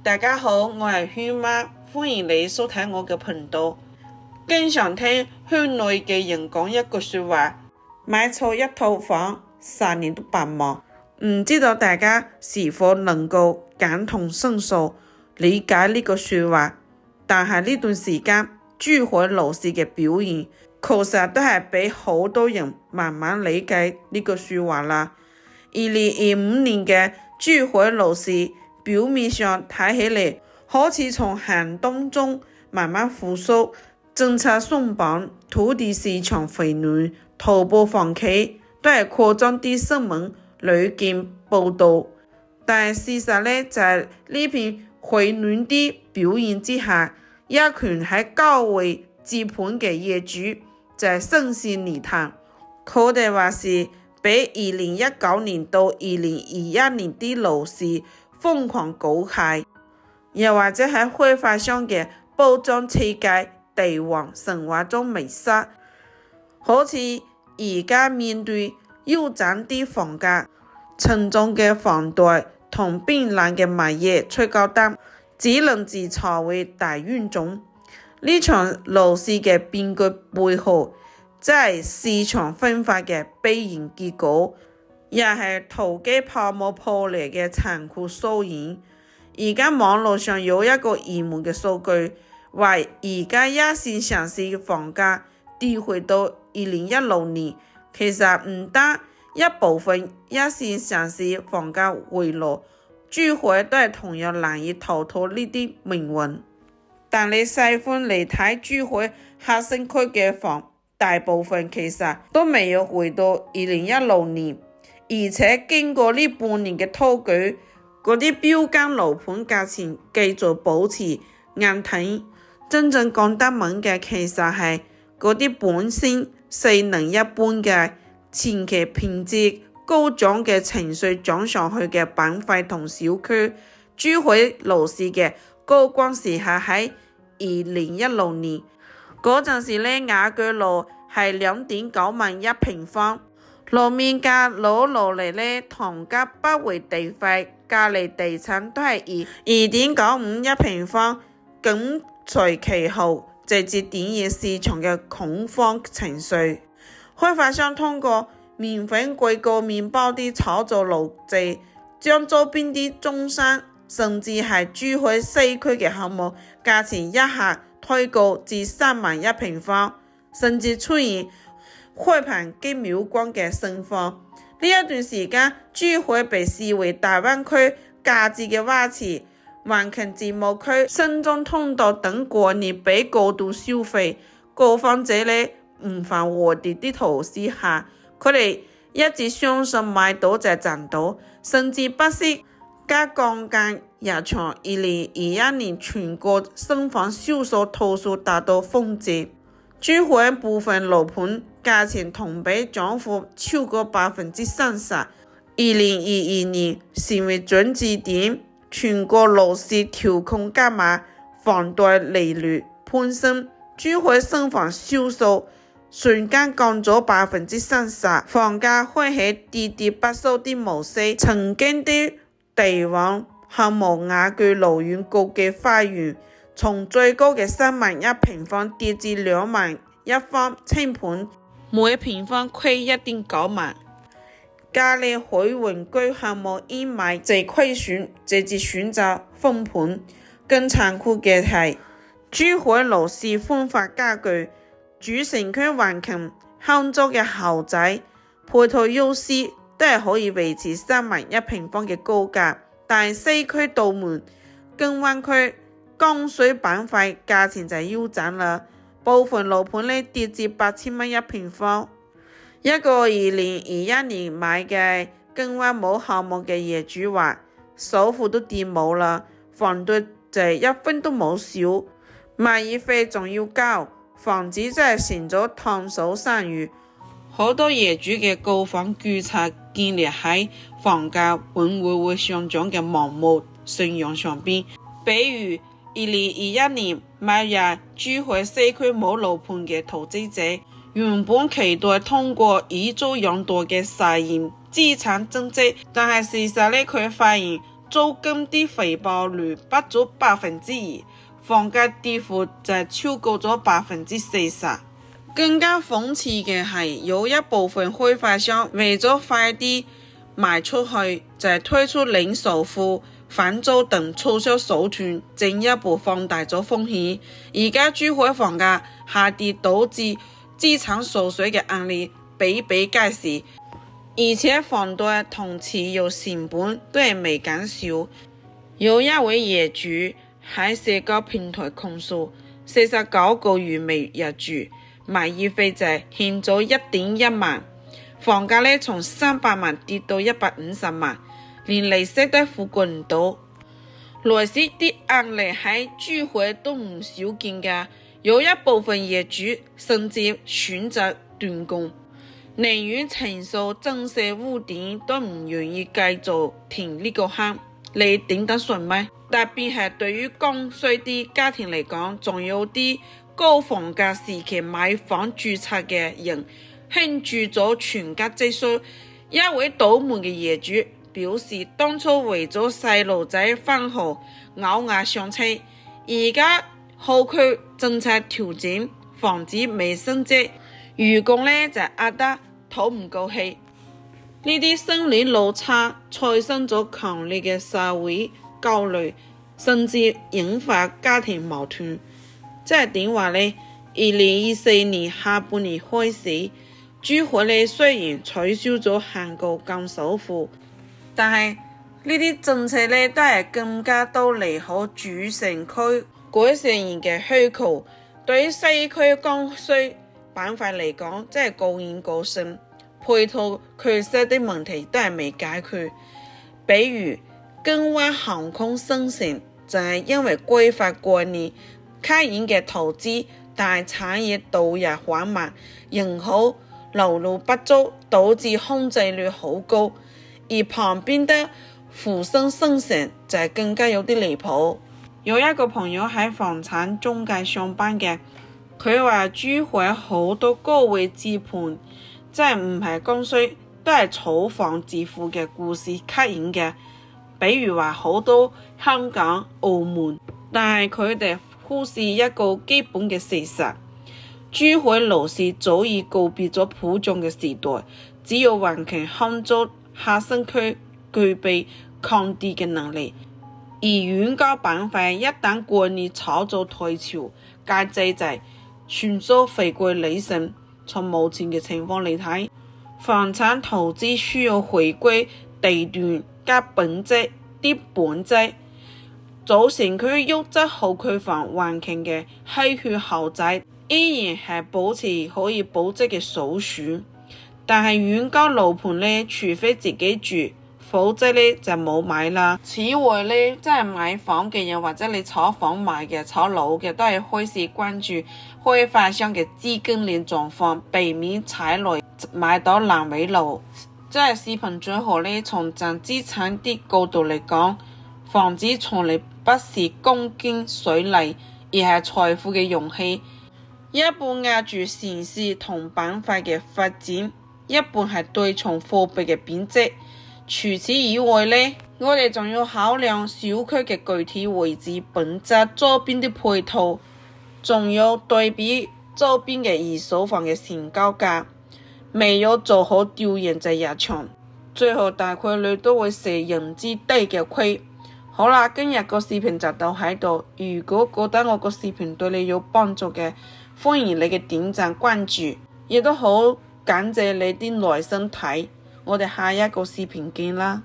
大家好，我係圈媽，歡迎你收睇我嘅頻道。經常聽圈內嘅人講一句說話，買錯一套房，10年都白忙。唔知道大家是否能夠感同身受，理解呢個說話？但係呢段時間珠海樓市嘅表現，確實都係俾好多人慢慢理解呢個說話啦。2025年嘅珠海樓市表面上睇起嚟好似從寒冬中慢慢復甦，政策鬆綁，土地市場回暖，頭部房企都係擴張啲新聞屢見報導。但係事實呢，就係呢片回暖啲表現之下，一群喺高位接盤嘅業主就係生事泥潭。佢哋話是比2019年到2021年啲樓市瘋狂狗蟹，又或者喺開發商嘅包裝設計地王神話中迷失。好似而家面對腰斬啲房價、沉重嘅房貸同冰冷嘅物業催交單，只能自嘲為大冤種。呢場樓市嘅變局背後，即係市場分化嘅必然結果，又係投機泡沫破裂嘅殘酷縮影。而家網絡上有一個熱門嘅數據，話而家一線城市嘅房價跌回到2016年，其實唔單一部分一線城市房價回落，珠海都係同樣難以逃脫呢啲命運。但你細分嚟睇珠海核心區嘅房，大部分其實都未有回到2016年，而且經過呢半年嘅拖舉，嗰啲標間樓盤價錢繼續保持硬挺。真正講得穩嘅其實係嗰啲本身性能一般嘅前期品質高漲嘅情緒漲上去嘅板塊同小區。珠海樓市嘅高光時刻喺2016年嗰陣時呢，雅居樂係2.9萬一平方，樓面價攞落嚟呢，同價不為地費，隔離地產都係以2.95一平方，緊隨其後，直接點燃市場嘅恐慌情緒。開發商通過麵粉貴過麵包啲炒作路徑，將周邊啲中山甚至係珠海西區嘅項目價錢一下推高至3萬一平方，甚至出現開盤即秒光嘅盛況。呢一段時間，珠海被視為大灣區價值嘅窪地，橫琴自貿區、深中通道等過年俾過度消費，購房者呢唔犯和跌啲圖之下，佢哋一直相信買到就賺到，甚至不惜加槓桿入場。2021年全國新房銷售套數達到峰值，珠海部分樓盤價錢同比漲幅超過30%。2022年成為轉折點，全國樓市調控加碼，房貸利率攀升，珠海新房銷售瞬間降咗30%，房價開始跌不收啲模式。曾經啲地王項目雅居樂苑國際花園，從最高嘅3萬一平方跌至2萬一方清盤，每平方虧1.9萬。嘉里海雲居項目因買借虧損，直接選擇封盤。更殘酷嘅係，珠海樓市分化加劇，主城區橫琴、香洲嘅豪宅配套優勢都係可以維持3萬一平方嘅高價，但係西區道門、金灣區、江水板塊價錢就腰斬啦，部分樓盤呢跌至8000蚊一平方。一個2021年買嘅金灣冇項目嘅業主話，首付都跌冇啦，房貸就1分都冇少，物業費仲要交，房子真係成咗燙手山芋。好多業主嘅購房決策建立喺房價永會上漲嘅盲目信仰上邊。比如2021年買入珠海西區冇樓盤嘅投資者，原本期待通過以租養贷嘅實現資產增值，但係事實呢，佢發現租金的回報率不足2%，房價跌幅就超過咗40%。更加諷刺嘅係，有一部分開發商為咗快啲賣出去，就推出零首付、返租等促銷手段，進一步放大咗風險。而家珠海房價下跌導致資產縮水嘅案例比比皆是，而且房貸同持有成本都係未減少。有一位業主喺社交平台控訴，49個月未入住，物業費就欠咗1.1萬，房價從300萬跌到150萬，連利息都付過唔到。類似啲案例喺珠海都唔少見㗎，有一部分業主甚至選擇斷供，寧願承受增值污點都唔願意繼續填呢個坑，你頂得順咩？特別係對於剛需啲家庭嚟講，仲有啲高房價時期買房註冊嘅人傾注咗全家積蓄。一位倒門嘅業主表示，當初為咗細路仔返學咬牙上車，而家後區政策調整，房子未升值，員工就壓得唞唔過氣。呢啲心理落差產生咗強烈嘅社會焦慮，甚至引發家庭矛盾。即係點話呢？2024年下半年開始，珠海雖然取消咗限購減首付，但係呢啲政策都係更加多利好主城區改善型嘅需求。對於西區剛需板塊嚟講，真係過遠過剩，配套缺失的問題都係未解決。比如金灣航空新城就係因為規劃概念開展嘅投資，但係產業導入緩慢，人口流入不足，導致空置率好高。而旁邊的富新新城就係更加有啲離譜。有一個朋友喺房產中介上班嘅，佢話珠海好多高位置盤，即係唔係剛需，都係炒房致富嘅故事吸引嘅。比如話好多香港、澳門，但係佢哋忽視一個基本嘅事實，珠海樓市早已告別咗普漲嘅時代，只有環境康足，核心區具備抗跌嘅能力。而遠郊板塊一旦概念炒作退潮，價值就迅速回歸理性。從目前嘅情況嚟睇，房產投資需要回歸地段加本質啲本質。主城區優質後區房環境嘅稀缺豪宅依然係保持可以保值嘅首選，但係遠郊樓盤除非自己住，否則就冇買啦。此外真係買房嘅人或者你炒房買嘅、炒樓嘅，都係開始關注開發商嘅資金鏈狀況，避免踩雷買到爛尾樓。即係視頻最後從淨資產的角度嚟講，房子從來不是鋼筋水泥，而係財富嘅容器。一半壓住城市同板塊嘅發展，一半係對沖貨幣嘅貶值。除此以外我哋仲要考量小區嘅具體位置、品質、周邊的配套，仲要對比周邊嘅二手房嘅成交價。未有做好調研就入場，最後大概率都會食人之低嘅虧。好啦，今日個視頻就到喺度。如果覺得我個視頻對你有幫助嘅，歡迎你嘅點讚關注，亦都好感謝你啲耐心睇。我哋下一個視頻見啦。